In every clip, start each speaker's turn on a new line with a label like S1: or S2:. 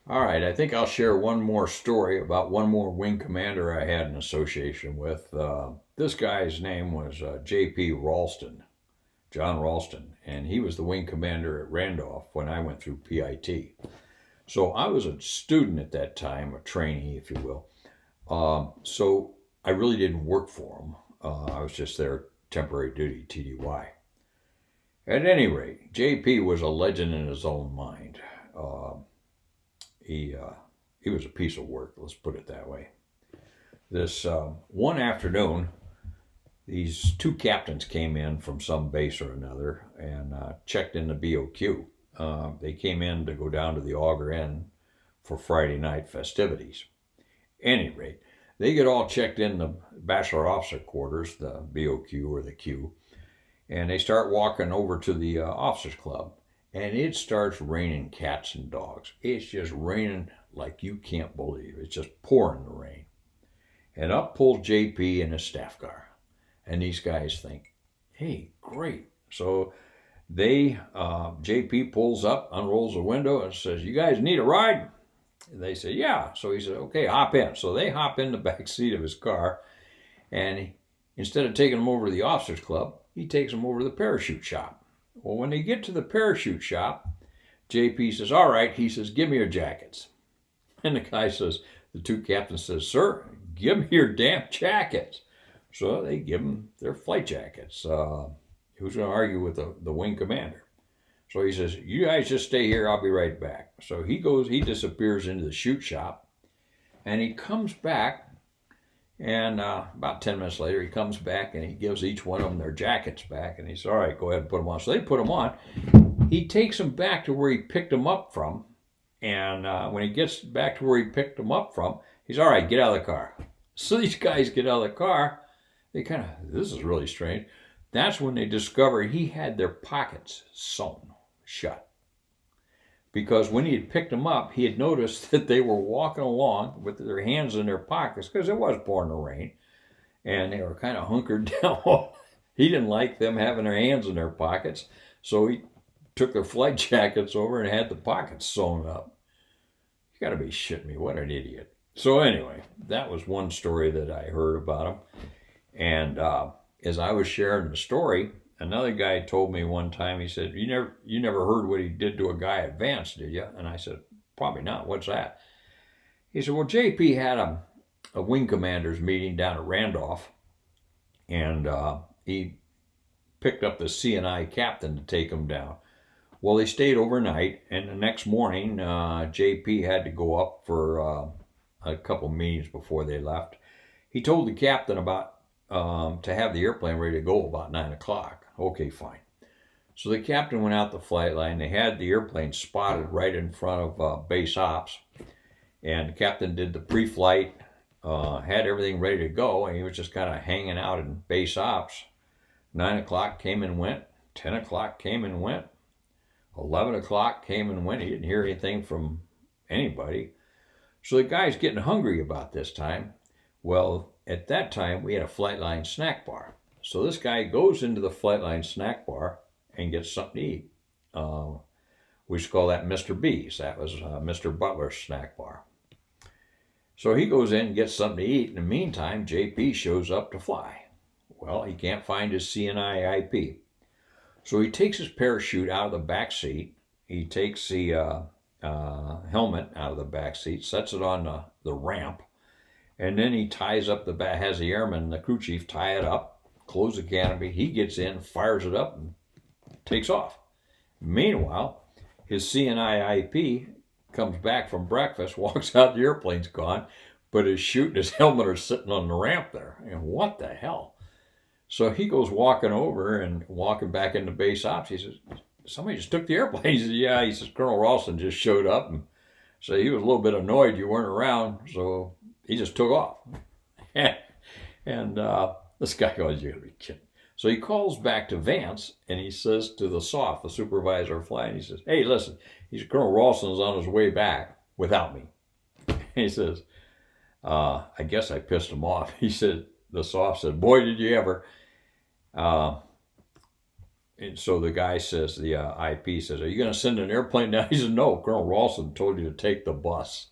S1: All right, I think I'll share one more story about one more wing commander I had an association with. This guy's name was J.P. Ralston, John Ralston, and he was the wing commander at Randolph when I went through PIT. So I was a student at that time, a trainee, if you will. So I really didn't work for him. I was just there temporary duty, TDY. At any rate, JP was a legend in his own mind. Uh, he uh, he was a piece of work. Let's put it that way. This one afternoon, these two captains came in from some base or another and checked in the BOQ. They came in to go down to the Auger Inn for Friday night festivities. Any rate, they get all checked in the bachelor officer quarters, the BOQ or the Q, and they start walking over to the officers club, and it starts raining cats and dogs. It's just raining like you can't believe. It's just pouring the rain. And up pulls JP in his staff car. And these guys think, hey, great. So JP pulls up, unrolls the window, and says, you guys need a ride? And they say, yeah. So he said, okay, hop in. So they hop in the back seat of his car, and instead of taking them over to the officers club, he takes them over to the parachute shop. Well, when they get to the parachute shop, JP says, all right, he says, give me your jackets. And the guy says, the two captains says, sir, give me your damn jackets. So they give them their flight jackets. Who's going to argue with the wing commander? So he says, you guys just stay here, I'll be right back. So he disappears into the shoot shop, and he comes back, and about 10 minutes later, he comes back and he gives each one of them their jackets back, and he says, all right, go ahead and put them on. So they put them on. He takes them back to where he picked them up from, and when he gets back to where he picked them up from, he's, all right, get out of the car. So these guys get out of the car. They kind of, this is really strange. That's when they discover he had their pockets sewn shut. Because when he had picked them up, he had noticed that they were walking along with their hands in their pockets because it was pouring the rain, and they were kind of hunkered down. He didn't like them having their hands in their pockets, so he took their flight jackets over and had the pockets sewn up. You got to be shitting me. What an idiot. So anyway, that was one story that I heard about him. And as I was sharing the story, another guy told me one time, he said, you never heard what he did to a guy at Vance, did you? And I said, probably not. What's that? He said, well, JP had a wing commanders meeting down at Randolph, and he picked up the CNI captain to take him down. Well, they stayed overnight, and the next morning, JP had to go up for a couple meetings before they left. He told the captain about to have the airplane ready to go about 9 o'clock. Okay, fine. So the captain went out the flight line. They had the airplane spotted right in front of base ops. And the captain did the pre-flight, had everything ready to go, and he was just kind of hanging out in base ops. 9 o'clock came and went. 10 o'clock came and went. 11 o'clock came and went. He didn't hear anything from anybody. So the guy's getting hungry about this time. Well, at that time, we had a Flightline snack bar. So this guy goes into the Flightline snack bar and gets something to eat. We used to call that Mr. B's. That was Mr. Butler's snack bar. So he goes in and gets something to eat. In the meantime, JP shows up to fly. Well, he can't find his CNI IP. So he takes his parachute out of the back seat. He takes the helmet out of the back seat, sets it on the ramp, and then he ties up has the airman, the crew chief, tie it up, close the canopy. He gets in, fires it up, and takes off. Meanwhile, his CNI IP comes back from breakfast, walks out, the airplane's gone, but his chute and his helmet are sitting on the ramp there. And what the hell? So he goes walking over and walking back into base ops. He says, somebody just took the airplane. He says, yeah. He says, Colonel Ralston just showed up, and so he was a little bit annoyed you weren't around, so he just took off. And this guy goes, you gotta be kidding. So he calls back to Vance, and he says to the SOF, the supervisor of flying, he says, hey, listen, he said, Colonel Ralston's on his way back without me. He says, I guess I pissed him off. He said, the SOF said, boy, did you ever. and so the guy says, the IP says, "Are you going to send an airplane down?" He says, "No, Colonel Ralston told you to take the bus."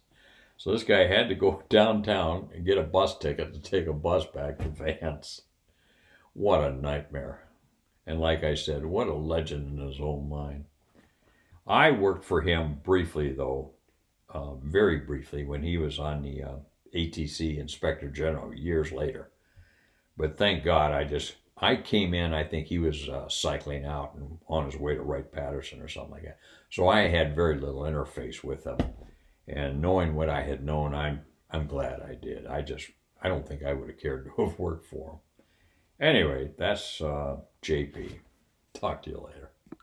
S1: So this guy had to go downtown and get a bus ticket to take a bus back to Vance. What a nightmare. And like I said, what a legend in his own mind. I worked for him briefly, though, very briefly, when he was on the ATC Inspector General years later. But thank God I came in, I think he was cycling out and on his way to Wright-Patterson or something like that. So I had very little interface with him. And knowing what I had known, I'm glad I did. I don't think I would have cared to have worked for him. Anyway, that's JP. Talk to you later.